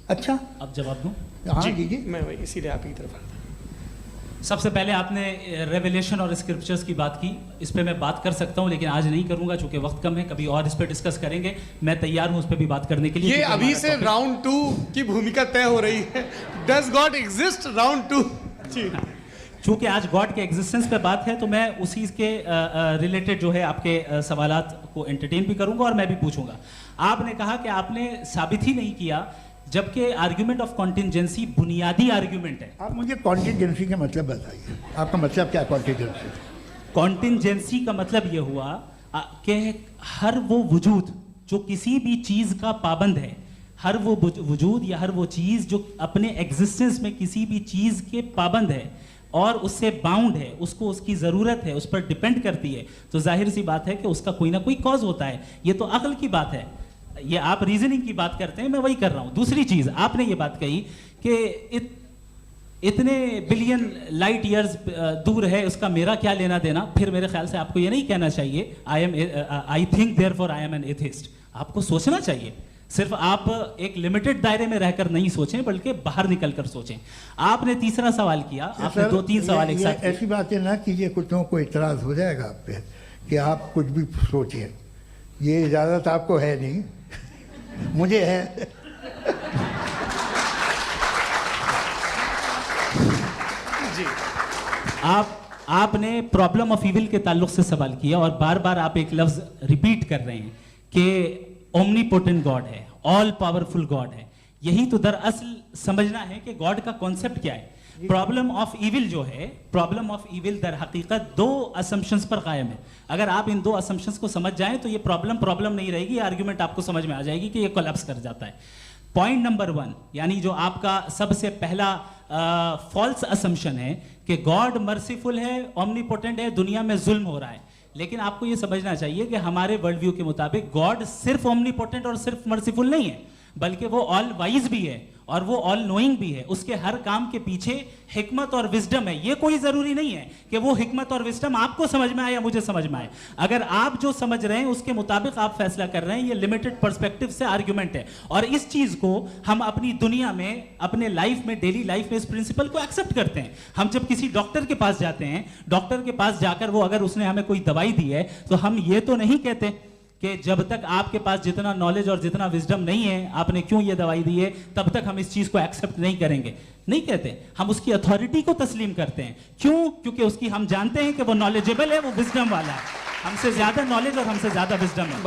अच्छा, अब जवाब दूं? हाँ जी, कीजिए। मैं वही इसीलिए आप ही की तरफ आ रहा था। सबसे पहले आपने रेवलेशन और स्क्रिप्चर्स की बात की, इस पे मैं बात कर सकता हूं लेकिन आज नहीं करूंगा चूंकि वक्त कम है, कभी और इस पे डिस्कस करेंगे। मैं तैयार हूं उस पे भी बात करने के लिए। ये क्योंकि अभी हमारा से topic- राउंड 2 की भूमिका तय हो रही है। Does God exist round 2? जी, चूंकि आज गॉड के एग्जिस्टेंस पे बात है तो मैं उसी के रिलेटेड जो है आपके सवालात को एंटरटेन भी करूंगा और मैं भी पूछूंगा। आपने कहा कि आपने साबित ही नहीं किया, जबकि आर्ग्यूमेंट ऑफ कॉन्टिजेंसी बुनियादी आर्ग्यूमेंट है। आप मुझे कॉन्टिजेंसी का मतलब बताइए, आपका मतलब क्या कॉन्टिजेंसी? कॉन्टिजेंसी का मतलब यह हुआ कि हर वो वजूद जो किसी भी चीज का पाबंद है, हर वो वजूद या हर वो चीज जो अपने एग्जिस्टेंस में किसी भी चीज के पाबंद है और उससे बाउंड है, उसको उसकी ज़रूरत है, उस पर डिपेंड करती है, तो जाहिर सी बात है कि उसका कोई ना कोई कॉज होता है। ये तो अक्ल की बात है, ये आप रीजनिंग की बात करते हैं, मैं वही कर रहा हूँ। दूसरी चीज़ आपने ये बात कही कि इतने बिलियन लाइट ईयर्स दूर है, उसका मेरा क्या लेना देना। फिर मेरे ख्याल से आपको ये नहीं कहना चाहिए I think therefore I am an atheist. आपको सोचना चाहिए, सिर्फ आप एक लिमिटेड दायरे में रहकर नहीं सोचें बल्कि बाहर निकलकर सोचें। आपने तीसरा सवाल किया, आपने 2-3 सवाल एक साथ। ऐसी बातें ना कीजिए, कुछ लोगों को इतराज हो जाएगा आप पे कि आप कुछ भी सोचें। ये इजाज़त आपको है नहीं, मुझे है। जी, आपने प्रॉब्लम ऑफ इविल के ताल्लुक से सवाल किया और बार बार आप एक लफ्ज रिपीट कर रहे हैं कि ओमनीपोटेंट गॉड है, ऑल पावरफुल गॉड है। यही तो दरअसल समझना है कि गॉड का कॉन्सेप्ट क्या है। प्रॉब्लम ऑफ इविल जो है, प्रॉब्लम ऑफ इविल दर हकीकत 2 असम्पशंस पर कायम है। अगर आप इन 2 असम्पशंस को समझ जाएं तो ये प्रॉब्लम नहीं रहेगी, आर्ग्यूमेंट आपको समझ में आ जाएगी कि ये कोलैप्स कर जाता है। पॉइंट नंबर 1, यानी जो आपका सबसे पहला फॉल्स असम्पशन है कि गॉड मर्सीफुल है, ओमनीपोटेंट है, दुनिया में जुल्म हो रहा है। लेकिन आपको यह समझना चाहिए कि हमारे वर्ल्ड व्यू के मुताबिक गॉड सिर्फ ओमनीपोटेंट और सिर्फ मर्सीफुल नहीं है, बल्कि वो ऑल वाइज भी है और वो ऑल नोइंग भी है। उसके हर काम के पीछे हिकमत और विजडम है। ये कोई जरूरी नहीं है कि वो हिकमत और विजडम आपको समझ में आए या मुझे समझ में आए। अगर आप जो समझ रहे हैं उसके मुताबिक आप फैसला कर रहे हैं, ये लिमिटेड पर्सपेक्टिव से आर्ग्यूमेंट है। और इस चीज को हम अपनी दुनिया में, अपने लाइफ में, डेली लाइफ में इस प्रिंसिपल को एक्सेप्ट करते हैं। हम जब किसी डॉक्टर के पास जाते हैं, डॉक्टर के पास जाकर वो अगर उसने हमें कोई दवाई दी है तो हम ये तो नहीं कहते कि जब तक आपके पास जितना नॉलेज और जितना विजडम नहीं है, आपने क्यों ये दवाई दी है, तब तक हम इस चीज को एक्सेप्ट नहीं करेंगे। नहीं कहते, हम उसकी अथॉरिटी को तस्लीम करते हैं। क्यों? क्योंकि उसकी हम जानते हैं कि वो नॉलेजेबल है, वो विजडम वाला है, हमसे ज्यादा नॉलेज और हमसे ज्यादा विजडम है।